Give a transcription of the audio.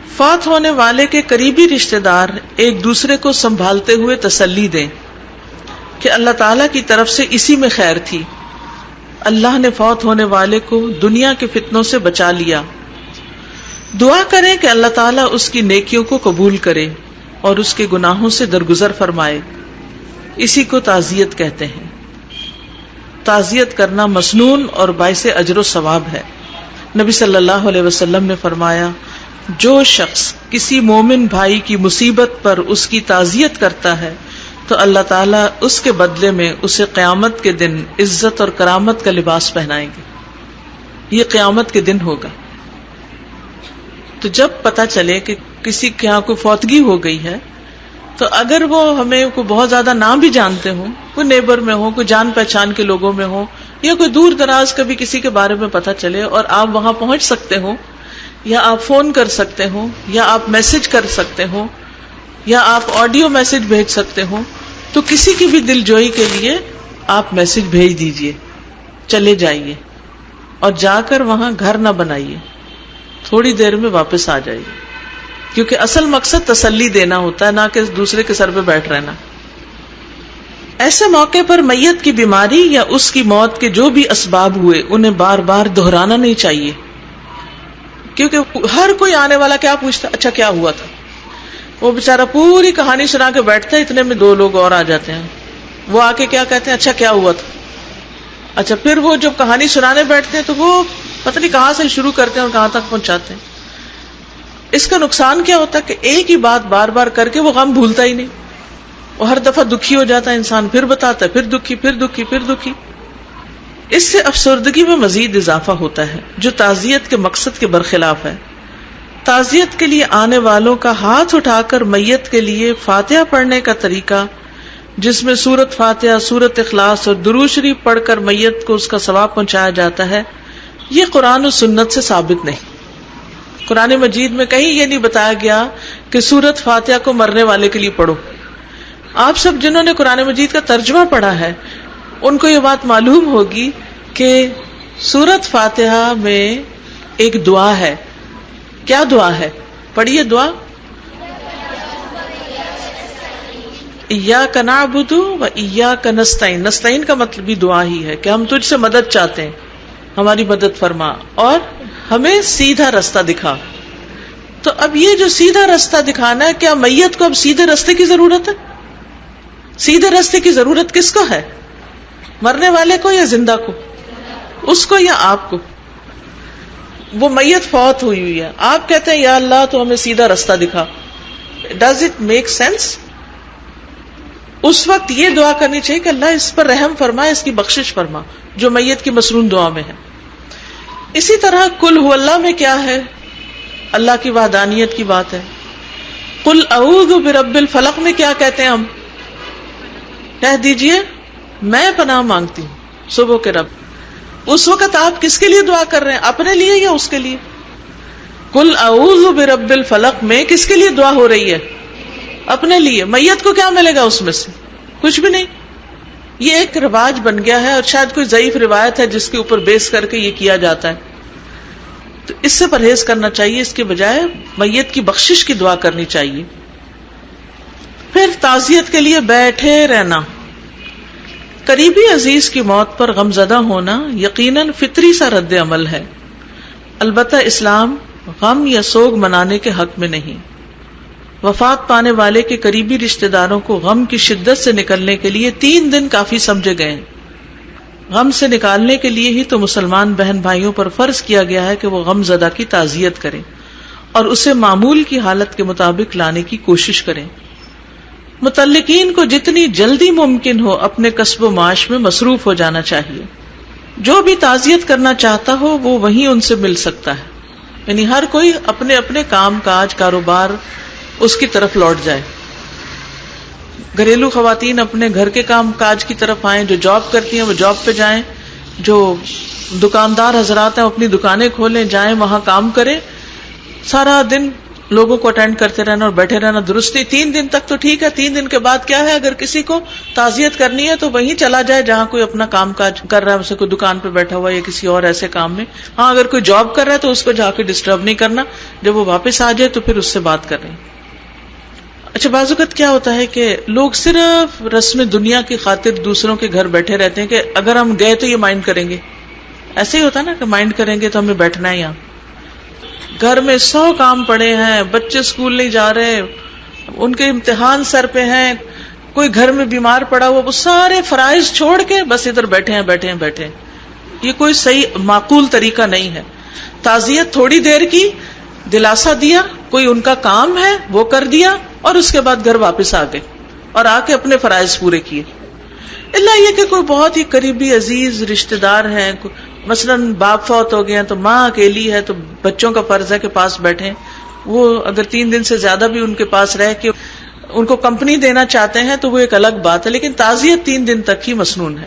فوت ہونے والے کے قریبی رشتہ دار ایک دوسرے کو سنبھالتے ہوئے تسلی دیں کہ اللہ تعالیٰ کی طرف سے اسی میں خیر تھی، اللہ نے فوت ہونے والے کو دنیا کے فتنوں سے بچا لیا۔ دعا کریں کہ اللہ تعالیٰ اس کی نیکیوں کو قبول کرے اور اس کے گناہوں سے درگزر فرمائے۔ اسی کو تعزیت کہتے ہیں۔ تعزیت کرنا مسنون اور باعث اجر و ثواب ہے۔ نبی صلی اللہ علیہ وسلم نے فرمایا، جو شخص کسی مومن بھائی کی مصیبت پر اس کی تعزیت کرتا ہے تو اللہ تعالیٰ اس کے بدلے میں اسے قیامت کے دن عزت اور کرامت کا لباس پہنائیں گے۔ یہ قیامت کے دن ہوگا۔ تو جب پتہ چلے کہ کسی کے یہاں کوئی فوتگی ہو گئی ہے تو اگر وہ ہمیں کوئی بہت زیادہ نہ بھی جانتے ہوں، کوئی نیبر میں ہو، کوئی جان پہچان کے لوگوں میں ہو، یا کوئی دور دراز کبھی کسی کے بارے میں پتہ چلے اور آپ وہاں پہنچ سکتے ہو، یا آپ فون کر سکتے ہو، یا آپ میسج کر سکتے ہو، یا آپ آڈیو میسج بھیج سکتے ہو، تو کسی کی بھی دل جوئی کے لیے آپ میسج بھیج دیجئے، چلے جائیے اور جا کر وہاں گھر نہ بنائیے، تھوڑی دیر میں واپس آ جائیے، کیونکہ اصل مقصد تسلی دینا ہوتا ہے، نہ کہ دوسرے کے سر پہ بیٹھ رہنا۔ ایسے موقع پر میت کی بیماری یا اس کی موت کے جو بھی اسباب ہوئے انہیں بار بار دہرانا نہیں چاہیے، کیونکہ ہر کوئی آنے والا کیا پوچھتا، اچھا کیا ہوا تھا؟ وہ بےچارا پوری کہانی سنا کے بیٹھتا ہے، اتنے میں 2 لوگ اور آ جاتے ہیں، وہ آ کے کیا کہتے ہیں، اچھا کیا ہوا تھا؟ اچھا پھر وہ جب کہانی سنانے بیٹھتے ہیں تو وہ پتہ نہیں کہاں سے شروع کرتے ہیں اور کہاں تک پہنچاتے ہیں۔ اس کا نقصان کیا ہوتا ہے کہ ایک ہی بات بار بار کر کے وہ غم بھولتا ہی نہیں، وہ ہر دفعہ دکھی ہو جاتا ہے انسان، پھر بتاتا ہے، پھر دکھی، پھر دکھی، پھر دکھی۔ اس سے افسردگی میں مزید اضافہ ہوتا ہے جو تعزیت کے مقصد کے برخلاف ہے۔ تعزیت کے لیے آنے والوں کا ہاتھ اٹھا کر میت کے لیے فاتحہ پڑھنے کا طریقہ، جس میں سورت فاتحہ، سورت اخلاص اور درود شریف پڑھ کر میت کو اس کا ثواب پہنچایا جاتا ہے، یہ قرآن و سنت سے ثابت نہیں۔ قرآن مجید میں کہیں یہ نہیں بتایا گیا کہ سورت فاتحہ کو مرنے والے کے لیے پڑھو۔ آپ سب جنہوں نے قرآن مجید کا ترجمہ پڑھا ہے ان کو یہ بات معلوم ہوگی کہ سورت فاتحہ میں ایک دعا ہے۔ کیا دعا ہے؟ پڑھیے دعا، ایاک نعبد و ایاک نستعین۔ نستعین کا مطلب بھی دعا ہی ہے کہ ہم تجھ سے مدد چاہتے ہیں، ہماری مدد فرما اور ہمیں سیدھا رستہ دکھا۔ تو اب یہ جو سیدھا رستہ دکھانا ہے، کیا میت کو اب سیدھے رستے کی ضرورت ہے؟ سیدھے رستے کی ضرورت کس کو ہے؟ مرنے والے کو یا زندہ کو؟ اس کو یا آپ کو؟ وہ میت فوت ہوئی ہے، آپ کہتے ہیں یا اللہ تو ہمیں سیدھا رستہ دکھا۔ Does it make sense? اس وقت یہ دعا کرنی چاہیے کہ اللہ اس پر رحم فرما، اس کی بخشش فرما، جو میت کی مسنون دعا میں ہے۔ اسی طرح قل هو اللہ میں کیا ہے؟ اللہ کی وحدانیت کی بات ہے۔ قل اعوذ برب الفلق میں کیا کہتے ہیں ہم؟ کہہ دیجئے میں پناہ مانگتی ہوں صبح کے رب۔ اس وقت آپ کس کے لیے دعا کر رہے ہیں؟ اپنے لیے یا اس کے لیے؟ قل اعوذ برب الفلق میں کس کے لیے دعا ہو رہی ہے؟ اپنے لیے۔ میت کو کیا ملے گا اس میں سے؟ کچھ بھی نہیں۔ یہ ایک رواج بن گیا ہے اور شاید کوئی ضعیف روایت ہے جس کے اوپر بیس کر کے یہ کیا جاتا ہے، تو اس سے پرہیز کرنا چاہیے، اس کے بجائے میت کی بخشش کی دعا کرنی چاہیے۔ پھر تعزیت کے لیے بیٹھے رہنا۔ قریبی عزیز کی موت پر غمزدہ ہونا یقیناً فطری سا رد عمل ہے، البتہ اسلام غم یا سوگ منانے کے حق میں نہیں۔ وفات پانے والے کے قریبی رشتہ داروں کو غم کی شدت سے نکلنے کے لیے 3 دن کافی سمجھے گئے ہیں۔ غم سے نکالنے کے لیے ہی تو مسلمان بہن بھائیوں پر فرض کیا گیا ہے کہ وہ غم زدہ کی تعزیت کریں اور اسے معمول کی حالت کے مطابق لانے کی کوشش کریں۔ متعلقین کو جتنی جلدی ممکن ہو اپنے کسب و معاش میں مصروف ہو جانا چاہیے۔ جو بھی تعزیت کرنا چاہتا ہو وہ وہیں ان سے مل سکتا ہے، یعنی ہر کوئی اپنے اپنے کام کاج کاروبار اس کی طرف لوٹ جائے۔ گھریلو خواتین اپنے گھر کے کام کاج کی طرف آئیں، جو جاب کرتی ہیں وہ جاب پہ جائیں، جو دکاندار حضرات ہیں اپنی دکانیں کھولیں، جائیں وہاں کام کریں، سارا دن لوگوں کو اٹینڈ کرتے رہنا اور بیٹھے رہنا درست نہیں. 3 دن تک تو ٹھیک ہے, 3 دن کے بعد کیا ہے, اگر کسی کو تعزیت کرنی ہے تو وہیں چلا جائے جہاں کوئی اپنا کام کاج کر رہا ہے, اسے کوئی دکان پہ بیٹھا ہوا ہے یا کسی اور ایسے کام میں. ہاں اگر کوئی جاب کر رہا ہے تو اس کو جا کے ڈسٹرب نہیں کرنا, جب وہ واپس آ جائے تو پھر اس سے بات کر رہے ہیں. اچھا, بعض اوقات کیا ہوتا ہے کہ لوگ صرف رسم دنیا کی خاطر دوسروں کے گھر بیٹھے رہتے ہیں کہ اگر ہم گئے تو یہ مائنڈ کریں گے. ایسے ہی ہوتا ہے نا کہ مائنڈ کریں گے تو ہمیں بیٹھنا ہے یہاں. گھر میں 100 کام پڑے ہیں, بچے اسکول نہیں جا رہے, ان کے امتحان سر پہ ہیں, کوئی گھر میں بیمار پڑا ہوا, وہ سارے فرائض چھوڑ کے بس ادھر بیٹھے ہیں. یہ کوئی صحیح معقول طریقہ نہیں ہے. تعزیت تھوڑی دیر کی, دلاسا دیا, کوئی ان کا کام ہے وہ کر دیا, اور اس کے بعد گھر واپس آ گئے اور آ کے اپنے فرائض پورے کیے. اللہ یہ کہ کوئی بہت ہی قریبی عزیز رشتہ دار ہیں, مثلاً باپ فوت ہو گئے تو ماں اکیلی ہے, تو بچوں کا فرض ہے کہ پاس بیٹھیں. وہ اگر 3 دن سے زیادہ بھی ان کے پاس رہ کے ان کو کمپنی دینا چاہتے ہیں تو وہ ایک الگ بات ہے, لیکن تعزیت 3 دن تک ہی مسنون ہے.